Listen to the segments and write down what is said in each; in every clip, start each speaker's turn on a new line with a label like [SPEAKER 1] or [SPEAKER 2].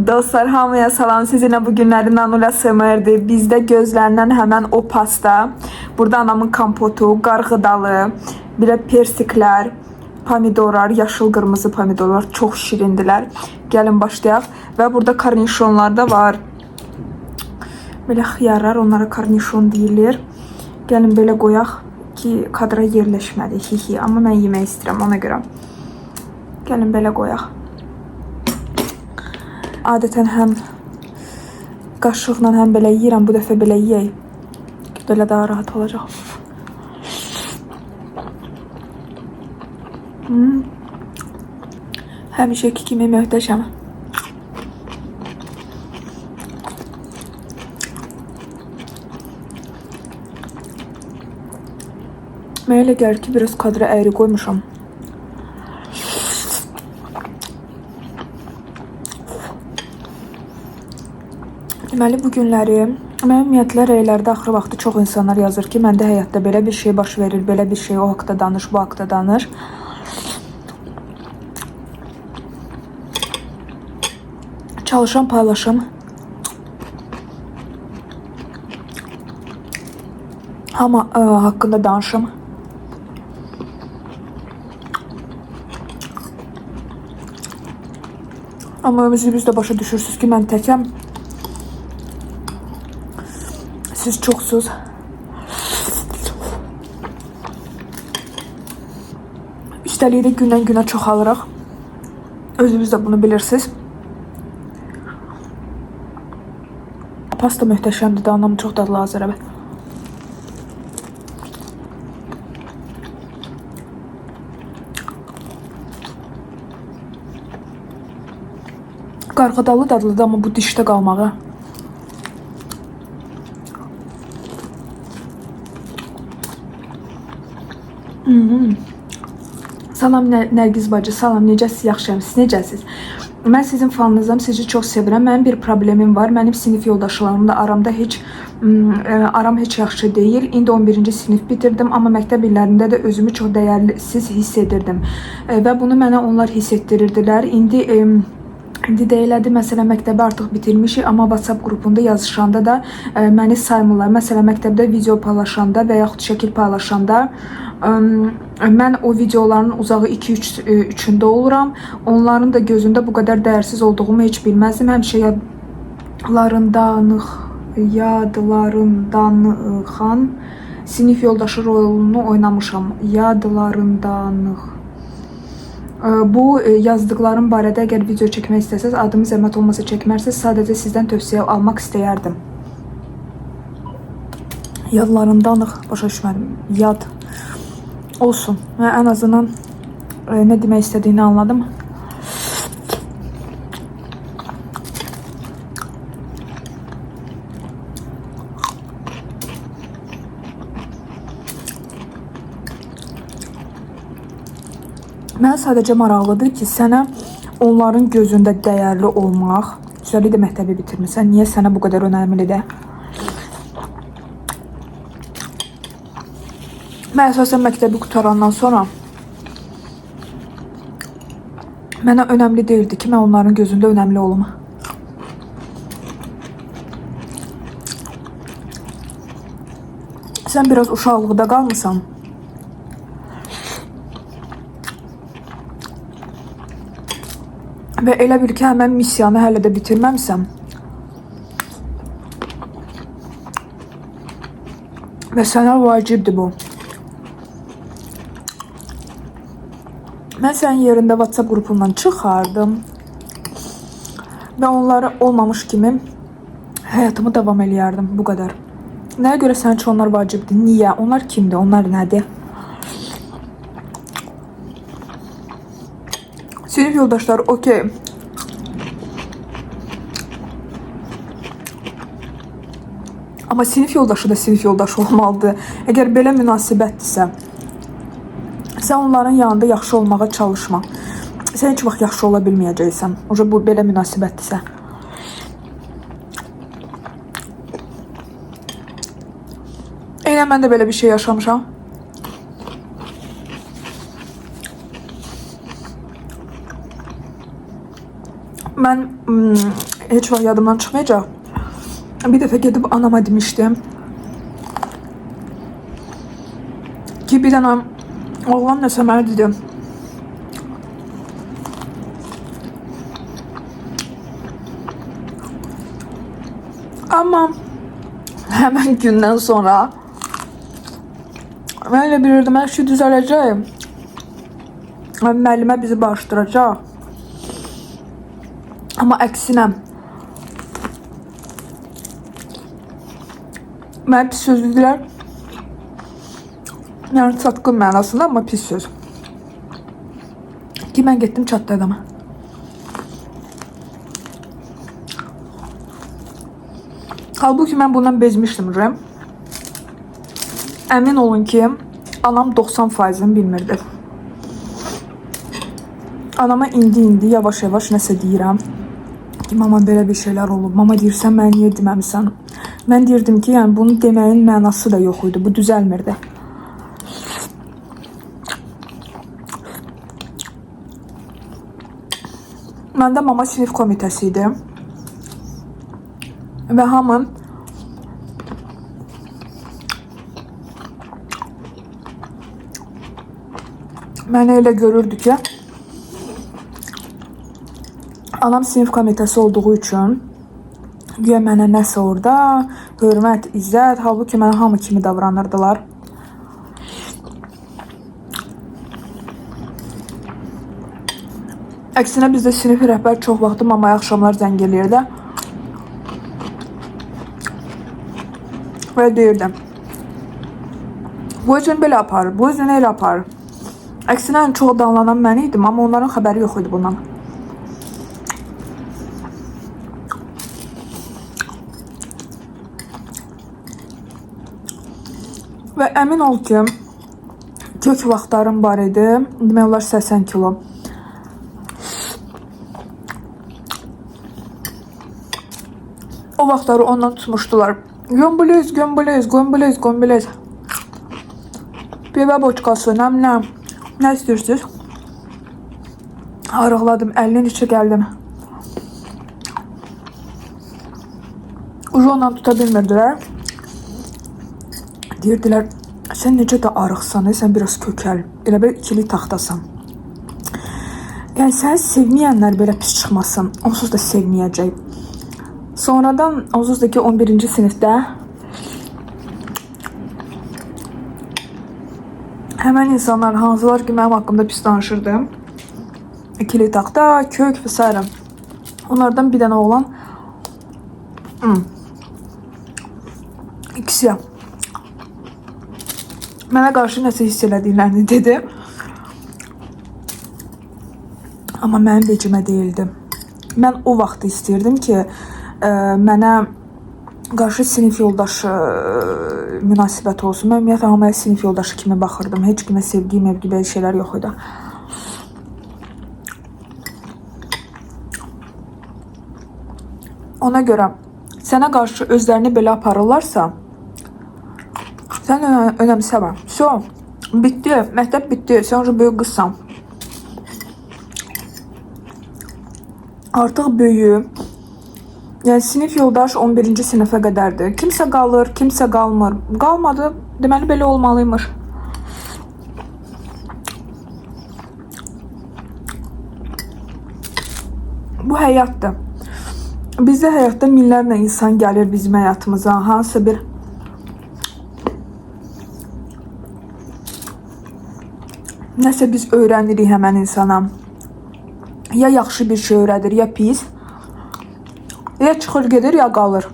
[SPEAKER 1] Dostlar, hamıya salam. Sizinlə bu günləri Nanula SMR'dir. Bizdə gözlənilən həmən o pasta. Burada anamın kompotu, qarğıdalı, bir də persiklər, pomidorlar, yaşıl qırmızı pomidorlar çox şirindilər. Gəlin başlayaq. Və burada kornişonlar da var. Belə xiyarlar, onlara kornişon deyilir. Gəlin belə qoyaq ki, kadra yerləşmədi. Hihi. Amma mən yemək istəyirəm ona görə. Gəlin belə qoyaq. Adətən həm qaşıqla həm belə yeyirəm, bu dəfə belə yeyək. Belə daha rahat olacaq. Həmişəki kimi möhtəşəm. Mənə elə gəlir ki, biraz kadra əyri qoymuşam. Deməli, bu günləri mənim ümumiyyətlə rəylərdə axır vaxtı çox insanlar yazır ki, məndə həyatda belə bir şey baş verir, belə bir şey, o haqda danış, bu haqda danış. Çalışam, paylaşım. Amma haqqında danışım. Amma özünüz də başa düşürsünüz ki, mən təkəm. Siz çoxsuz. Üstəlik də gündən günə çoxalırıq. Özünüz də bunu bilirsiniz. Pasta möhtəşəmdir də, anam çox dadlı hazır. Qarğıdalı dadlıdır, amma bu dişdə qalmağı. Salam Nərgiz bacı, salam, necəsiz, yaxşıyam, siz necəsiz? Mən sizin fanınızam, sizi çox sevirəm. Mənim bir problemim var, mənim sinif yoldaşlarımla aram heç yaxşı deyil. İndi 11-ci sinif bitirdim, amma məktəb illərində də özümü çox dəyərsiz hiss edirdim. Və bunu mənə onlar hiss etdirirdilər. İndi də elədi, məsələn, məktəbi artıq bitirmişik, amma WhatsApp qrupunda yazışanda da məni saymırlar. Məsələn, məktəbdə video paylaşanda və yaxud şəkil paylaşanda mən o videoların uzağı 2-3-ündə oluram. Onların da gözündə bu qədər dəyərsiz olduğumu heç bilməzdim. Həmişə yadlarındanıxan sinif yoldaşı rolunu oynamışam. Bu yazdıqlarım barədə əgər video çəkmək istəsəz, adımı zəhmət olmasa çəkmərsiniz, sadəcə sizdən tövsiyə almaq istəyərdim. Yadlarındanıq, başa düşmədim, yad olsun. Mən ən azından nə demək istədiyini anladım. Mənə sadəcə maraqlıdır ki, sənə onların gözündə dəyərli olmaq, üstəlik də məktəbi bitirmirsən, niyə sənə bu qədər önəmlidir? Mən əsasən məktəbi qutarandan sonra mənə önəmli deyildi ki, mən onların gözündə önəmli olum. Sən biraz uşaqlıqda qalmısan. Və elə bil ki, həmən missiyanı hələ də bitirməmsəm. Və sənə vacibdir bu. Mən sənin yerində WhatsApp qrupundan çıxardım. Və onları olmamış kimi həyatımı davam eləyərdim. Bu qədər. Nəyə görə sənin üçün onlar vacibdir? Niyə? Onlar kimdir? Onlar nədir? Sinif yoldaşlar, okey. Amma sinif yoldaşı da sinif yoldaşı olmalıdır. Əgər belə münasibətdirsə, sən onların yanında yaxşı olmağa çalışma. Sən heç vaxt yaxşı ola bilməyəcəksən. Oca bu belə münasibətdirsə. Eynən mən də belə bir şey yaşamışam. Mən heç vaxt yadımdan çıxmayacaq. Bir dəfə gedib anama demişdim ki, bir dənə oğlan nəsə mənə dedi. Amma həmən gündən sonra mən elə bilirdim, hər şey düzələcək. Müəllimə bizi bağışdıracaq. Amma əksinə mənə pis söz dedilər. Yəni çatqın mənasında, amma pis söz. Ki mən getdim çatdı adama. Halbuki mən bundan bezmişdim. Əmin olun ki, anam 90%'ini bilmirdi. Anama indi yavaş-yavaş nəsə deyirəm. Ki, mama belə bir şeylər olub. Mama deyirsən, mən niyə deməmisən? Mən deyirdim ki, yəni bunu deməyin mənası da yox idi. Bu düzəlmirdi. Məndə mama sinif komitəsi idi. Və hamı mənə elə görürdü ki, anam sinif komitəsi olduğu üçün güya mənə nəsə orada hörmət, izzət, halbuki mənə hamı kimi davranırdılar. Əksinə bizdə sinif rəhbər çox vaxtı mamaya axşamlar zəng eləyirdi. Və deyirdim, bu özün belə aparır, bu özün elə aparır. Əksinə ən çox danlanan mən idim, amma onların xəbəri yox idi bundan. Və əmin ol ki, kök vaxtlarım var idi, demək olar 80 kilo. O vaxtları ondan tutmuşdular. Gömbülüz, gömbülüz, gömbülüz, gömbülüz. Bebə boçkası, nəmləm. Nə istəyirsiniz? Arıqladım, 50'nin içi gəldim. Ucu ondan tuta bilmirdilər. Deyirdilər, sən necə də arıqsan, sən biraz kökəl. Elə belə ikili taxtasan. Yəni səni sevməyənlər belə pis çıxmasın. Onsuz da sevməyəcək. Sonradan onsuz da ki 11-ci sinifdə həmən insanlar hansılar ki mənim haqqımda pis danışırdı. İkili taxta, kök və s. Onlardan bir dənə oğlan ikisi mənə qarşı nəsə hiss elədiklərini dedi. Amma mənim vecimə deyildi. Mən o vaxt istəyirdim ki, mənə qarşı sinif yoldaşı münasibət olsun. Mən ümumiyyətlə hamıya sinif yoldaşı kimi baxırdım. Heç kimə sevgi, mevgi belə şeylər yox idi. Ona görə sənə qarşı özlərini belə aparırlarsa, sən önəmsəmə. So, bitti, məktəb bitti, sən уже böyük qızsan. Artıq böyüyüm. Yəni sinif yoldaş 11-ci sinifə qədərdir. Kimsə qalır, kimsə qalmır. Qalmadı, deməli belə olmalıymış. Bu həyatdır. Bizdə həyatda minlərlə insan gəlir bizim həyatımıza. Hansısa bir nəsə biz öyrənirik həmən insana. Ya yaxşı bir şey öyrədir, ya pis. Ya çıxır gedir, ya qalır.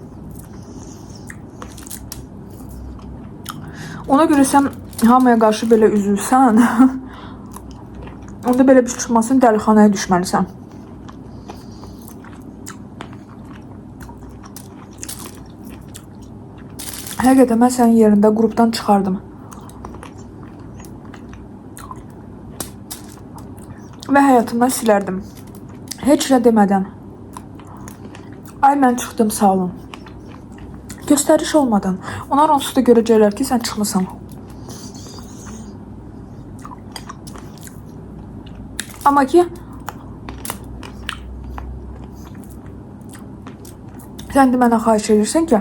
[SPEAKER 1] Ona görə sən hamıya qarşı belə üzülsən, onda belə bir çıxmasın, dəlixanaya düşməlisən. Həqiqətən mən sənin yerində qrupdan çıxardım. Və həyatımdan silərdim. Heç nə demədən. Ay mən çıxdım, sağ olun. Göstəriş olmadan. Onlar onsuz da görəcəklər ki, sən çıxmısan. Amma ki Sən də mənə xahiş edirsən ki,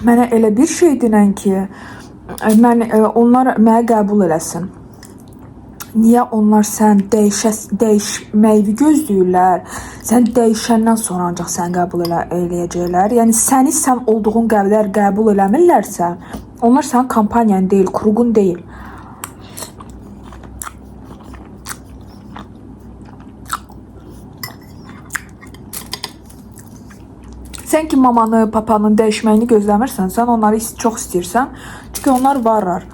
[SPEAKER 1] mənə elə bir şey denən ki, onlar mənə qəbul eləsin. Niyə onlar sən dəyişməyi gözləyirlər? Sən dəyişəndən sonra ancaq sən qəbul eləyəcəklər. Yəni səni sən olduğun qədər qəbul eləmirlərsə, onlar sənin kampaniyan deyil, kruqun deyil. Sən ki mamanı, papanın dəyişməyini gözləmirsən, sən onları çox istəyirsən. Çünki onlar varlar.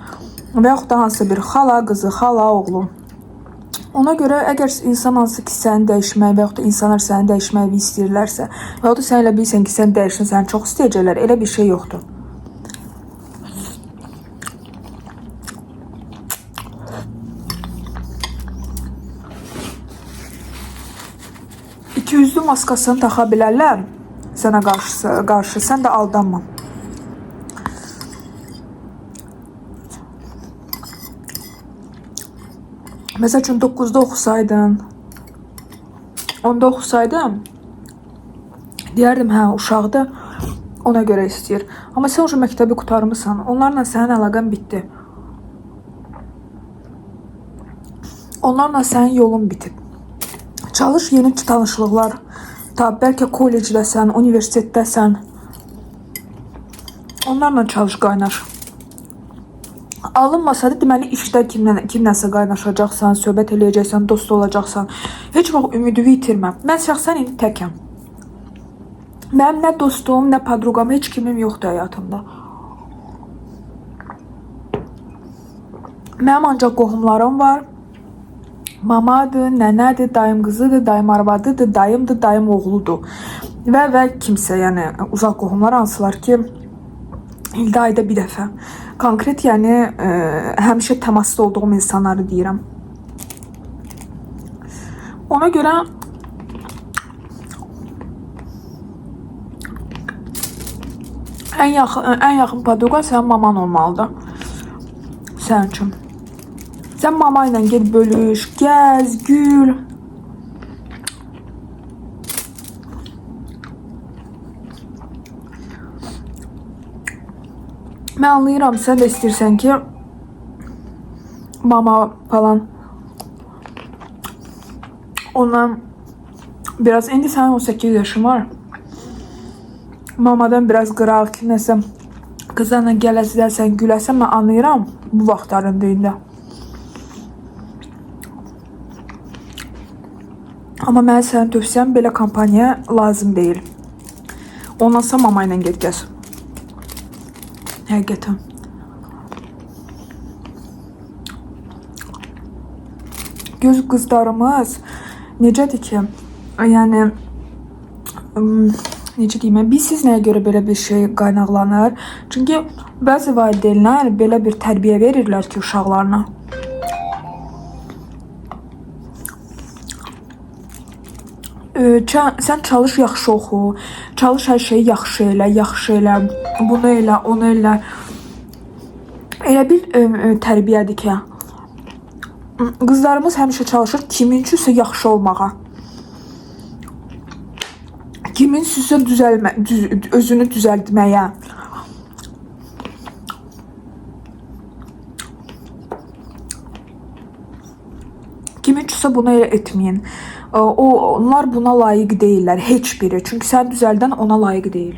[SPEAKER 1] Və yaxud da hansı bir xala qızı, xala oğlu. Ona görə əgər insan hansı ki səni dəyişməyi və yaxud da insanlar səni dəyişməyi istəyirlərsə və yaxud da sən elə bilirsən ki, sən dəyişsin, səni çox istəyəcəklər, elə bir şey yoxdur. İkiyüzlü maskasını taxa bilərlər sənə qarşı, sən də aldanma. Məsəl üçün 9-da oxusaydın, 10-da oxusaydın, deyərdim, hə, uşaqdır, ona görə istəyir. Amma sən o məktəbi qutarmısan, onlarla sənin əlaqən bitdi. Onlarla sənin yolun bitib. Çalış, yeni tanışlıqlar, bəlkə kollecdəsən, universitetdəsən, onlarla çalış, qaynaş. Alınmasa da deməli işdə kimləsə qaynaşacaqsan, söhbət eləyəcəksən, dost olacaqsan. Heç vaxt ümidini itirmə. Mən şəxsən indi təkəm. Mənim nə dostum, nə podruqam, heç kimim yoxdur həyatımda. Mənim ancaq qohumlarım var. Mamadır, nənədir, dayım qızıdır, dayım arvadıdır, dayımdır, dayım oğludur. Və kimsə, yəni uzaq qohumlar hansılar ki, ildə ayda bir dəfə. Konkret, yəni həmişə təmasda olduğum insanları deyirəm. Ona görə ən yaxın podruqan sənin maman olmalıdır. Sənin üçün. Sən mama ilə get bölüş, gəz, gül. Mən anlayıram, sən də istəyirsən ki, mama falan ondan biraz, indi sənin 18 yaşın var. Mamadan biraz qıraq ki, nəsə qızlarla gələsən, güləsən, mən anlayıram bu vaxtlarında indi. Amma mən sənin tövsiyəm, belə kampaniya lazım deyil. Ondan sonra mama ilə get gəz. Həqiqətən. Göz qızlarımız necədir ki, yəni necə deyim, bilsiz nəyə görə belə bir şey qaynaqlanır? Çünki bəzi valideynlər belə bir tərbiyə verirlər ki, uşaqlarına. Sən çalış, yaxşı oxu, çalış, hər şeyi yaxşı elə, bunu elə, onu elə. Elə bir tərbiyədir ki, qızlarımız həmişə çalışır kimin üçünsə yaxşı olmağa. Kimin üçünsə özünü düzəltməyə. Kimin üçünsə bunu elə etməyin. Onlar buna layiq deyirlər, heç biri. Çünki sən düzəldən ona layiq deyil.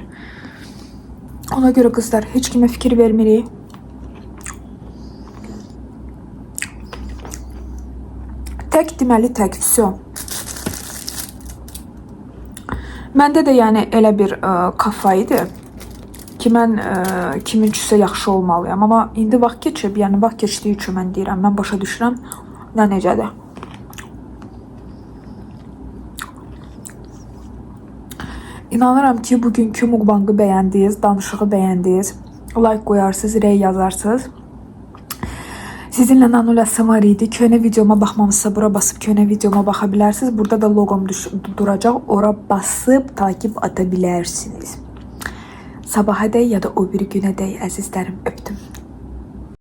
[SPEAKER 1] Ona görə qızlar, heç kimə fikir vermirik. Tək deməli tək, vəsə. Məndə də yəni elə bir kafa idi ki, mən kimin üçünsə yaxşı olmalıyam. Amma indi vaxt keçib, yəni vaxt keçdiyi üçün mən deyirəm, mən başa düşürəm nə necədir. İnanıram ki, bugünkü mukbangı bəyəndiniz, danışığı bəyəndiniz. Like qoyarsınız, rey yazarsınız. Sizinlə Nanula var idi. Köhnə videoma baxmamızsa bura basıb köhnə videoma baxa bilərsiniz. Burada da logom duracaq. Ora basıb takip ata bilərsiniz. Sabaha dək ya da o bir günə dək əzizlərim, öpdüm.